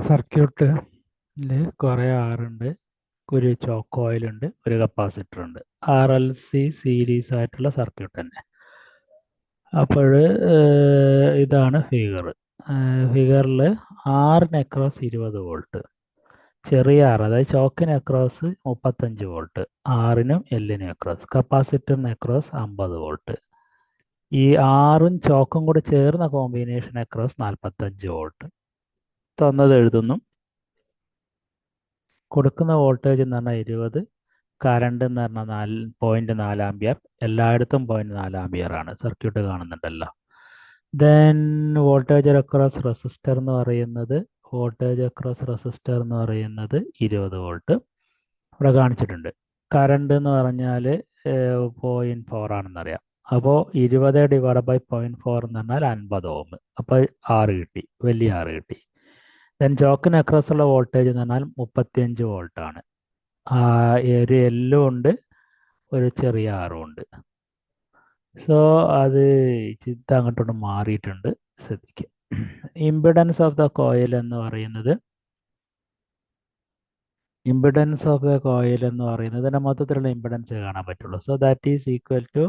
സർക്യൂട്ടിൽ കുറേ ആറുണ്ട്, ഒരു ചോക്ക് കോയിൽ ഉണ്ട്, ഒരു കപ്പാസിറ്റർ ഉണ്ട്. RLC സീരീസ് ആയിട്ടുള്ള സർക്യൂട്ട് തന്നെ. അപ്പോൾ ഇതാണ് ഫിഗർ. ഫിഗറിൽ ആറിന് അക്രോസ് 20 വോൾട്ട്, ചെറിയ ആർ അതായത് ചോക്കിന് അക്രോസ് 35 വോൾട്ട്, ആറിനും എല്ലിനും അക്രോസ്, കപ്പാസിറ്ററിന് അക്രോസ് 50 വോൾട്ട്. ഈ ആറും ചോക്കും കൂടെ ചേർന്ന കോമ്പിനേഷൻ അക്രോസ് 45 വോൾട്ട്. തന്നത് എഴുതുന്നു. കൊടുക്കുന്ന വോൾട്ടേജ് എന്ന് പറഞ്ഞാൽ 20, കറണ്ട് എന്ന് പറഞ്ഞാൽ 0.4 ആംബിയർ, എല്ലായിടത്തും 0.4 ആംബിയർ ആണ്. സർക്യൂട്ട് കാണുന്നുണ്ടല്ലോ. ദെൻ വോൾട്ടേജ് അക്രോസ് റെസിസ്റ്റർ എന്ന് പറയുന്നത് 20 വോൾട്ട് ഇവിടെ കാണിച്ചിട്ടുണ്ട്. കറണ്ട് എന്ന് പറഞ്ഞാൽ 0.4 ആണെന്നറിയാം. അപ്പോൾ 20/0.4 എന്ന് പറഞ്ഞാൽ 50 ഓം. അപ്പോൾ 6 കിട്ടി, വലിയ 6 കിട്ടി. ദെൻ ചോക്കിന് അക്രോസ് ഉള്ള വോൾട്ടേജ് എന്ന് പറഞ്ഞാൽ 35 വോൾട്ട് ആണ്. ഒരു എല്ലും ഉണ്ട്, ഒരു ചെറിയ ആറും ഉണ്ട്. സോ അത് ചിന്ത അങ്ങോട്ടോട്ട് മാറിയിട്ടുണ്ട്, ശ്രദ്ധിക്കുക. ഇമ്പിഡൻസ് ഓഫ് ദ കോയിൽ എന്ന് പറയുന്നത് ഇതിൻ്റെ മൊത്തത്തിലുള്ള ഇമ്പിഡൻസ് കാണാൻ പറ്റുള്ളൂ. So that is equal to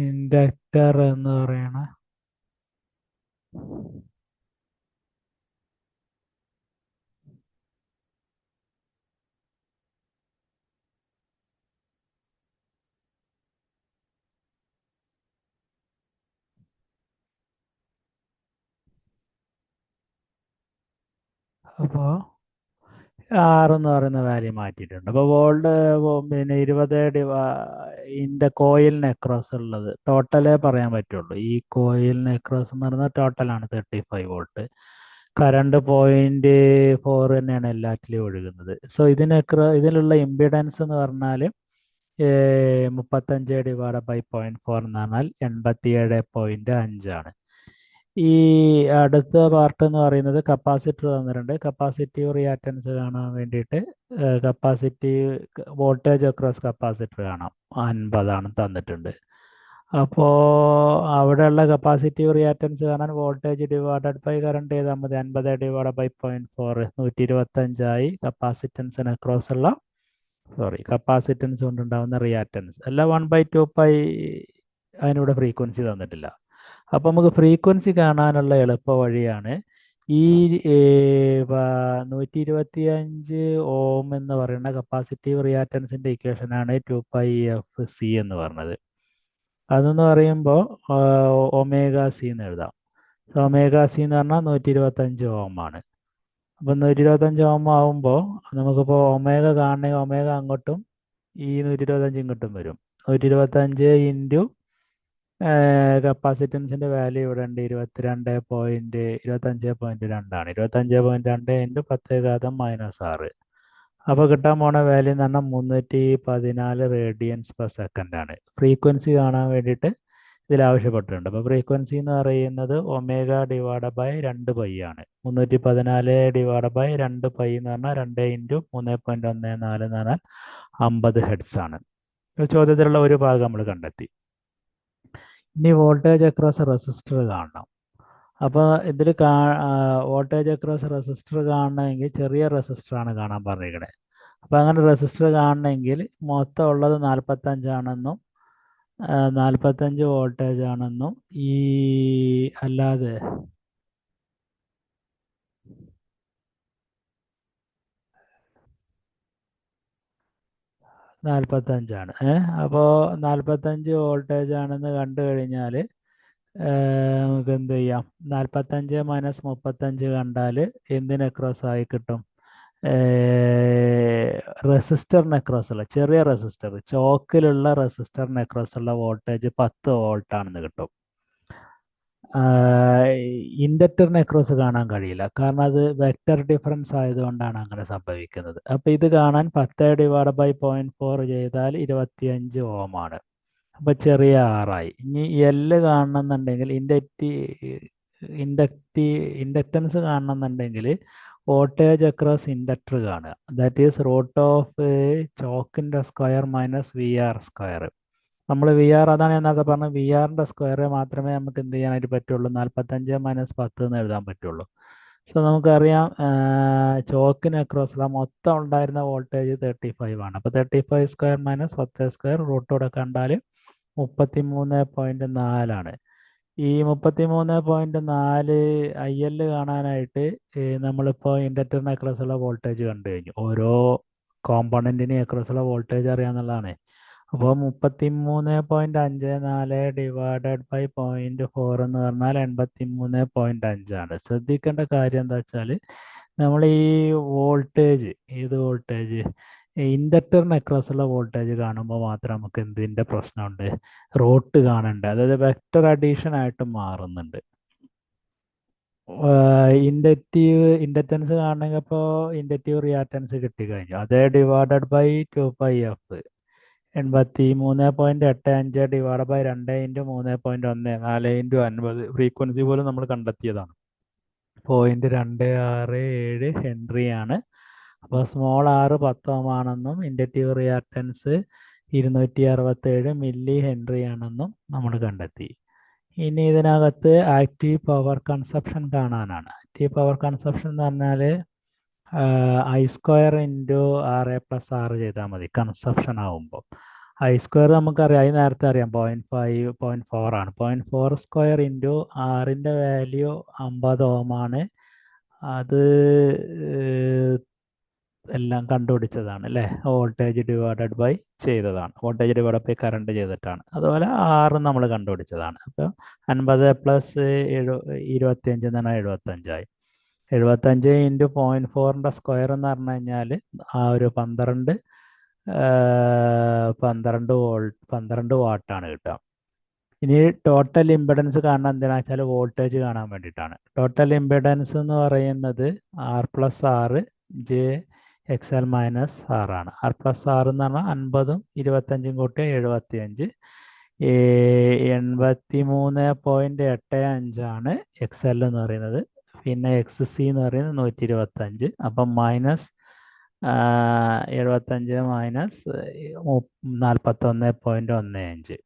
inductor എന്ന് പറയണ അപ്പോൾ ആറ് എന്ന് പറയുന്ന വാല്യൂ മാറ്റിയിട്ടുണ്ട്. അപ്പോൾ പിന്നെ 20 ഇതിൻ്റെ കോയിലിന് അക്രോസ് ഉള്ളത് ടോട്ടലേ പറയാൻ പറ്റുള്ളൂ. ഈ കോയിലിന് അക്രോസ് എന്ന് പറയുന്നത് ടോട്ടലാണ് 35 വോൾട്ട്. കറണ്ട് 0.4 തന്നെയാണ് എല്ലാറ്റിലും ഒഴുകുന്നത്. സോ ഇതിലുള്ള ഇമ്പിഡൻസ് എന്ന് പറഞ്ഞാൽ 35/0.4 എന്ന് പറഞ്ഞാൽ 87.5 ആണ്. ഈ അടുത്ത പാർട്ട് എന്ന് പറയുന്നത് കപ്പാസിറ്റർ തന്നിട്ടുണ്ട്. കപ്പാസിറ്റീവ് റിയാക്റ്റൻസ് കാണാൻ വേണ്ടിയിട്ട് വോൾട്ടേജ് അക്രോസ് കപ്പാസിറ്റർ കാണാം, 50 തന്നിട്ടുണ്ട്. അപ്പോൾ അവിടെയുള്ള കപ്പാസിറ്റീവ് റിയാക്റ്റൻസ് കാണാൻ വോൾട്ടേജ് ഡിവൈഡഡ് ബൈ കറണ്ട് ചെയ്താൽ മതി. 50/0.4 125 കപ്പാസിറ്റൻസിന് അക്രോസ് ഉള്ള കപ്പാസിറ്റൻസ് കൊണ്ടുണ്ടാകുന്ന റിയാക്റ്റൻസ് അല്ല. 1/2π അതിനിവിടെ ഫ്രീക്വൻസി തന്നിട്ടില്ല. അപ്പം നമുക്ക് ഫ്രീക്വൻസി കാണാനുള്ള എളുപ്പ വഴിയാണ് ഈ 125 ഓം എന്ന് പറയുന്ന കപ്പാസിറ്റീവ് റിയാക്റ്റൻസിൻ്റെ ഇക്വേഷനാണ് 2πfc എന്ന് പറഞ്ഞത്. അതെന്ന് പറയുമ്പോൾ ωc എന്ന് എഴുതാം. ωc എന്ന് പറഞ്ഞാൽ 125 ഓം ആണ്. അപ്പം 125 ഓം ആവുമ്പോൾ നമുക്കിപ്പോൾ ഒമേഗ കാണണമെങ്കിൽ ഒമേഗ അങ്ങോട്ടും ഈ 125 ഇങ്ങോട്ടും വരും. 125 ഇൻറ്റു കപ്പാസിറ്റൻസിൻ്റെ വാല്യൂ ഇവിടെ ഉണ്ട്, 25.2 ആണ്. 25.2 ഇൻറ്റു 10⁻⁻6. അപ്പോൾ കിട്ടാൻ പോണ വാല്യൂ എന്ന് പറഞ്ഞാൽ 314 റേഡിയൻസ് പെർ സെക്കൻഡ് ആണ്. ഫ്രീക്വൻസി കാണാൻ വേണ്ടിയിട്ട് ഇതിൽ ആവശ്യപ്പെട്ടിട്ടുണ്ട്. അപ്പോൾ ഫ്രീക്വൻസി എന്ന് പറയുന്നത് ω/2π ആണ്. 314/2π എന്ന് പറഞ്ഞാൽ 2 ഇൻറ്റു 3.14 എന്ന് പറഞ്ഞാൽ 50 ഹെർട്സ് ആണ്. ചോദ്യത്തിലുള്ള ഒരു ഭാഗം നമ്മൾ കണ്ടെത്തി. ഇനി വോൾട്ടേജ് അക്രോസ് റെസിസ്റ്റർ കാണണം. അപ്പോൾ ഇതിൽ വോൾട്ടേജ് അക്രോസ് റെസിസ്റ്റർ കാണണമെങ്കിൽ ചെറിയ റെസിസ്റ്ററാണ് കാണാൻ പറഞ്ഞിരിക്കുന്നത്. അപ്പോൾ അങ്ങനെ റെസിസ്റ്റർ കാണണമെങ്കിൽ മൊത്തം ഉള്ളത് 45 ആണെന്നും 45 വോൾട്ടേജ് ആണെന്നും ഈ അല്ലാതെ 45ആണ്. അപ്പോൾ 45 വോൾട്ടേജ് ആണെന്ന് കണ്ടു കഴിഞ്ഞാൽ നമുക്ക് എന്ത് ചെയ്യാം? 45 മൈനസ് 35 കണ്ടാൽ എന്തിന് അക്രോസ് ആയി കിട്ടും? റെസിസ്റ്ററിന് അക്രോസ് ഉള്ള ചെറിയ റെസിസ്റ്റർ, ചോക്കിലുള്ള റെസിസ്റ്ററിന് അക്രോസ് ഉള്ള വോൾട്ടേജ് 10 വോൾട്ട് ആണെന്ന് കിട്ടും. ഇൻഡക്ടറിന് അക്രോസ് കാണാൻ കഴിയില്ല, കാരണം അത് വെക്റ്റർ ഡിഫറൻസ് ആയതുകൊണ്ടാണ് അങ്ങനെ സംഭവിക്കുന്നത്. അപ്പോൾ ഇത് കാണാൻ 10/0.4 ചെയ്താൽ 25 ഓം ആണ്. അപ്പോൾ ചെറിയ ആറായി. ഇനി എല്ല് കാണണമെന്നുണ്ടെങ്കിൽ ഇൻഡക്റ്റൻസ് കാണണമെന്നുണ്ടെങ്കിൽ വോൾട്ടേജ് അക്രോസ് ഇൻഡക്ടർ കാണുക. ദാറ്റ് ഈസ് റൂട്ട് ഓഫ് ചോക്കിൻ്റെ square minus V R square. നമ്മൾ വി ആർ, അതാണ് ഞാൻ നേരത്തെ പറഞ്ഞത്, വി ആറിൻ്റെ സ്ക്വയർ മാത്രമേ നമുക്ക് എന്ത് ചെയ്യാനായിട്ട് പറ്റുള്ളൂ? 45 മൈനസ് 10 എന്ന് എഴുതാൻ പറ്റുള്ളൂ. സോ നമുക്കറിയാം ചോക്കിന് അക്രോസുള്ള മൊത്തം ഉണ്ടായിരുന്ന വോൾട്ടേജ് 35 ആണ്. അപ്പോൾ 35 സ്ക്വയർ മൈനസ് 10 സ്ക്വയർ റൂട്ടോടെ കണ്ടാൽ 33.4 ആണ്. ഈ 33.4 ഐ എൽ കാണാനായിട്ട് നമ്മളിപ്പോൾ ഇൻഡക്ടറിന് അക്രോസുള്ള വോൾട്ടേജ് കണ്ടു കഴിഞ്ഞു. ഓരോ കോമ്പണൻറ്റിന് അക്രോസുള്ള വോൾട്ടേജ് അറിയാമെന്നുള്ളതാണ്. അപ്പോൾ 33.54 ഡിവൈഡഡ് ബൈ 0.4 എന്ന് പറഞ്ഞാൽ 83.5 ആണ്. ശ്രദ്ധിക്കേണ്ട കാര്യം എന്താ വെച്ചാൽ നമ്മൾ ഈ വോൾട്ടേജ്, ഏത് വോൾട്ടേജ്, ഇൻഡക്ടറിന് അക്രോസുള്ള വോൾട്ടേജ് കാണുമ്പോൾ മാത്രം നമുക്ക് എന്തിൻ്റെ പ്രശ്നമുണ്ട്? റൂട്ട് കാണുന്നുണ്ട്, അതായത് വെക്റ്റർ അഡീഷൻ ആയിട്ട് മാറുന്നുണ്ട്. ഇൻഡക്റ്റൻസ് കാണണമെങ്കിൽ അപ്പോൾ ഇൻഡക്റ്റീവ് റിയാക്റ്റൻസ് കിട്ടിക്കഴിഞ്ഞു, അതേ divided by 2πf. 83.85 divide by 2 into 3.14 into 50 frequency പോലും നമ്മൾ കണ്ടെത്തിയതാണ്. 0.267 ഹെൻറി ആണ്. അപ്പോൾ സ്മോൾ ആറ് 10 ഓം ആണെന്നും ഇൻഡക്റ്റീവ് റിയാക്റ്റൻസ് 267 മില്ലി ഹെൻറി ആണെന്നും നമ്മൾ കണ്ടെത്തി. ഇനി ഇതിനകത്ത് ആക്റ്റീവ് പവർ കൺസപ്ഷൻ കാണാനാണ്. ആക്റ്റീവ് പവർ കൺസപ്ഷൻ എന്ന് പറഞ്ഞാൽ I square into R A plus ആറ് ചെയ്താൽ മതി കൺസപ്ഷൻ ആവുമ്പോൾ. ഐ സ്ക്വയർ നമുക്കറിയാം, അത് നേരത്തെ അറിയാം, 0.4 ആണ്. 0.4 സ്ക്വയർ ഇൻറ്റു ആറിൻ്റെ വാല്യൂ 50 ഓം ആണ്. അത് എല്ലാം കണ്ടുപിടിച്ചതാണ് അല്ലേ? വോൾട്ടേജ് ഡിവൈഡഡ് ബൈ ചെയ്തതാണ്, വോൾട്ടേജ് ഡിവൈഡഡ് ബൈ കറണ്ട് ചെയ്തിട്ടാണ്. അതുപോലെ ആറും നമ്മൾ കണ്ടുപിടിച്ചതാണ്. അപ്പോൾ 50 പ്ലസ് 25 എന്ന് പറഞ്ഞാൽ 75ആയി. 75 ഇൻറ്റു 0.4ൻ്റെ സ്ക്വയർ എന്ന് പറഞ്ഞു കഴിഞ്ഞാൽ ആ ഒരു 12 12 വാട്ടാണ് കിട്ടുക. ഇനി ടോട്ടൽ ഇമ്പിഡൻസ് കാണാൻ എന്തിനാ വെച്ചാൽ വോൾട്ടേജ് കാണാൻ വേണ്ടിയിട്ടാണ്. ടോട്ടൽ ഇമ്പിഡൻസ് എന്ന് പറയുന്നത് ആർ പ്ലസ് ആറ് ജെ എക്സ് എൽ മൈനസ് ആറാണ്. ആർ പ്ലസ് ആറ് എന്ന് പറഞ്ഞാൽ 50ഉം 25ഉം കൂട്ടിയ 75. 83.85 ആണ് എക്സ് എൽ എന്ന് പറയുന്നത്. പിന്നെ എക്സ് സി എന്ന് പറയുന്നത് 125. അപ്പം മൈനസ് 75 മൈനസ് 41.15.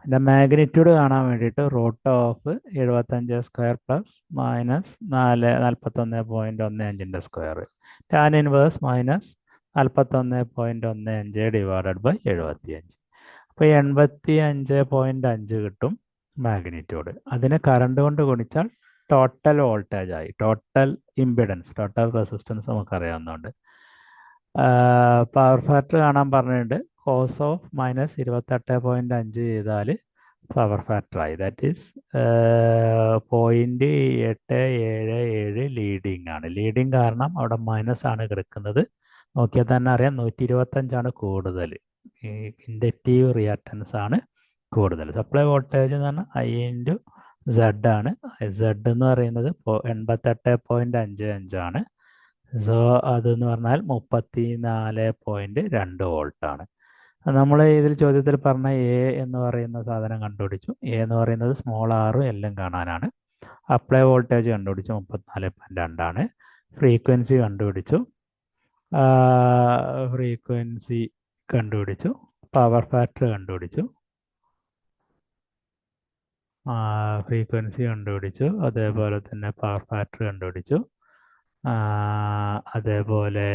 അതിൻ്റെ മാഗ്നിറ്റ്യൂഡ് കാണാൻ വേണ്ടിയിട്ട് root of 75 square plus minus 41.15 square, tan inverse minus 41.15 divided by 75. അപ്പോൾ 85.5 കിട്ടും മാഗ്നിറ്റ്യൂഡ്. അതിനെ കറണ്ട് കൊണ്ട് ഗുണിച്ചാൽ ടോട്ടൽ വോൾട്ടേജ് ആയി. ടോട്ടൽ ഇമ്പിഡൻസ്, ടോട്ടൽ റെസിസ്റ്റൻസ് നമുക്കറിയാവുന്നതുകൊണ്ട്. പവർ ഫാക്ടർ കാണാൻ പറഞ്ഞിട്ടുണ്ട്. കോസ് ഓഫ് മൈനസ് 28.5 ചെയ്താൽ പവർ ഫാക്ടറായി. ദാറ്റ് ഈസ് 0.877 ലീഡിങ് ആണ്. ലീഡിങ് കാരണം അവിടെ മൈനസ് ആണ് കിടക്കുന്നത്. നോക്കിയാൽ തന്നെ അറിയാം 125ആണ് കൂടുതൽ. ഇൻഡക്റ്റീവ് റിയാക്റ്റൻസ് ആണ് കൂടുതൽ. സപ്ലൈ വോൾട്ടേജ് എന്ന് പറഞ്ഞാൽ ഐ ഇൻറ്റു സെഡ് ആണ്. സെഡ് എന്ന് പറയുന്നത് 88.55 ആണ്. സോ അതെന്ന് പറഞ്ഞാൽ 34.2 വോൾട്ടാണ്. നമ്മൾ ഇതിൽ ചോദ്യത്തിൽ പറഞ്ഞ എ എന്ന് പറയുന്ന സാധനം കണ്ടുപിടിച്ചു. എ എന്ന് പറയുന്നത് സ്മോൾ ആറും എല്ലാം കാണാനാണ്. അപ്ലൈ വോൾട്ടേജ് കണ്ടുപിടിച്ചു, 34.2 ആണ്. ഫ്രീക്വൻസി കണ്ടുപിടിച്ചു, പവർ ഫാക്ടർ കണ്ടുപിടിച്ചു, അതേപോലെ തന്നെ പവർ ഫാക്ടർ കണ്ടുപിടിച്ചു. അതേപോലെ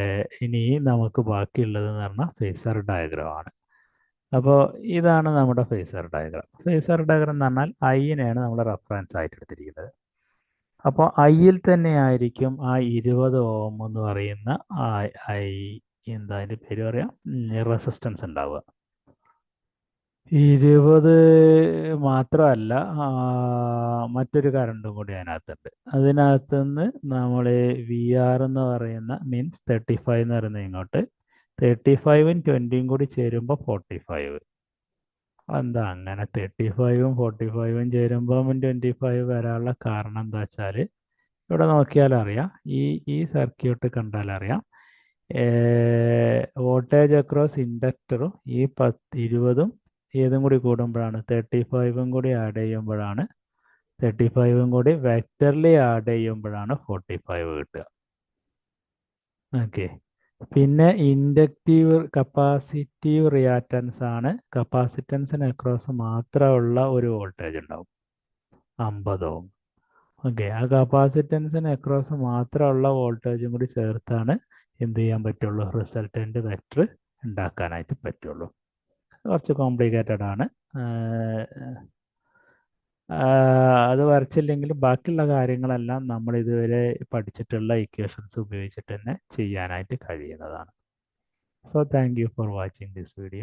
ഇനി നമുക്ക് ബാക്കിയുള്ളതെന്ന് പറഞ്ഞാൽ ഫേസർ ഡയഗ്രാം ആണ്. അപ്പോൾ ഇതാണ് നമ്മുടെ ഫേസർ ഡയഗ്രാം. ഫേസർ ഡയഗ്രാം എന്ന് പറഞ്ഞാൽ ഐനെയാണ് നമ്മൾ റെഫറൻസ് ആയിട്ട് എടുത്തിരിക്കുന്നത്. അപ്പോൾ ഐയിൽ തന്നെ ആയിരിക്കും ആ 20 ഓം എന്ന് പറയുന്ന ആ ഐ എന്താ അതിൻ്റെ പേര് പറയാം, റെസിസ്റ്റൻസ് ഉണ്ടാവുക. 20 മാത്രമല്ല, മറ്റൊരു കറണ്ടും കൂടി അതിനകത്തുണ്ട്. അതിനകത്തുനിന്ന് നമ്മൾ വി ആർ എന്ന് പറയുന്ന മീൻസ് 35 എന്ന് പറയുന്നത് ഇങ്ങോട്ട്, 35ഉം 20ഉം കൂടി ചേരുമ്പോൾ 45. എന്താ അങ്ങനെ 35ഉം 45ഉം ചേരുമ്പോൾ 25 വരാനുള്ള കാരണം എന്താ വെച്ചാൽ, ഇവിടെ നോക്കിയാൽ അറിയാം, ഈ ഈ സർക്യൂട്ട് കണ്ടാൽ അറിയാം, വോൾട്ടേജ് അക്രോസ് ഇൻഡക്ടറും ഈ 20ഉം ഏതും കൂടി കൂടുമ്പോഴാണ് 35ഉം കൂടി ആഡ് ചെയ്യുമ്പോഴാണ് 35ഉം കൂടി വെക്ടർലി ആഡ് ചെയ്യുമ്പോഴാണ് 45 കിട്ടുക. ഓക്കെ. പിന്നെ ഇൻഡക്റ്റീവ് കപ്പാസിറ്റീവ് റിയാക്റ്റൻസ് ആണ്. കപ്പാസിറ്റൻസിന് അക്രോസ് മാത്രമുള്ള ഒരു വോൾട്ടേജ് ഉണ്ടാവും, 50 ഓം. ഓക്കെ. ആ കപ്പാസിറ്റൻസിന് അക്രോസ് മാത്രമുള്ള വോൾട്ടേജും കൂടി ചേർത്താണ് എന്ത് ചെയ്യാൻ പറ്റുള്ളൂ, റിസൾട്ടൻ്റ് വെക്ടർ ഉണ്ടാക്കാനായിട്ട് പറ്റുള്ളൂ. കുറച്ച് കോംപ്ലിക്കേറ്റഡ് ആണ്. അത് വരച്ചില്ലെങ്കിൽ ബാക്കിയുള്ള കാര്യങ്ങളെല്ലാം നമ്മൾ ഇതുവരെ പഠിച്ചിട്ടുള്ള ഇക്വേഷൻസ് ഉപയോഗിച്ചിട്ട് തന്നെ ചെയ്യാനായിട്ട് കഴിയുന്നതാണ്. So thank you for watching this video.